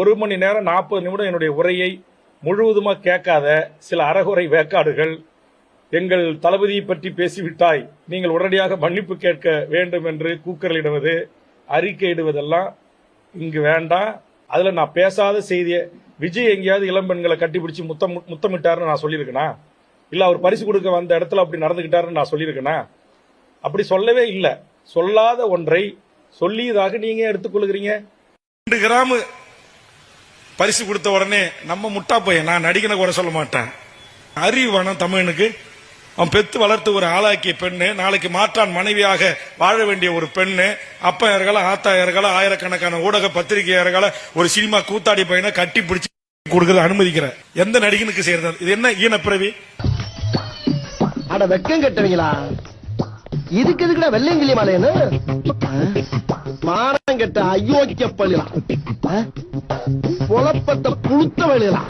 ஒரு மணி நேரம் 40 நிமிடம் என்னுடைய உரையை முழுவதுமா கேட்காத சில அறகுறை வேக்காடுகள் எங்கள் தளபதியை பற்றி பேசிவிட்டாய், நீங்கள் உடனடியாக மன்னிப்பு கேட்க வேண்டும் என்று கூக்குரலிடுவது, அறிக்கையிடுவதெல்லாம் இங்கு வேண்டாம். அதுல நான் பேசாத செய்தியை விஜய் எங்கேயாவது இளம்பெண்களை கட்டிப்பிடிச்சு முத்தமிட்டாருன்னு நான் சொல்லியிருக்கேனா? இல்ல அவர் பரிசு கொடுக்க வந்த இடத்துல அப்படி நடந்துகிட்டாருன்னு நான் சொல்லியிருக்கேனா? அப்படி சொல்லவே இல்லை. சொல்லாத ஒன்றை சொல்லியதாக நீங்க எடுத்துக்கொள்கிறீங்க. 2 கிராம் பரிசு கொடுத்த உடனே நம்ம முட்டா பையன், நான் நடிகனை கூட சொல்ல மாட்டேன், அறிவு வேணும் தமிழனுக்கு. அவன் பெத்து வளர்த்து ஒரு ஆளாக்கிய பெண்ணு, நாளைக்கு மாற்றான் மனைவியாக வாழ வேண்டிய ஒரு பெண்ணு, அப்பையர்கள ஆத்தாயர்கள ஆயிரக்கணக்கான ஊடக பத்திரிகையாளர்கள ஒரு சினிமா கூத்தாடி பையனை கட்டி பிடிச்சு கொடுக்கறது அனுமதிக்கிற எந்த நடிகனுக்கு செய்யறது? இது என்ன ஈனப்பிறவி? அட வெக்கம் கட்டுவீங்களா? இதுக்கு எதுக்குடா வெள்ளையங்கிலி மாலையன்னு மானம் கெட்ட அயோக்கிய பள்ளிலாம் பொழப்பத்தை புழுத்த வழியலாம்.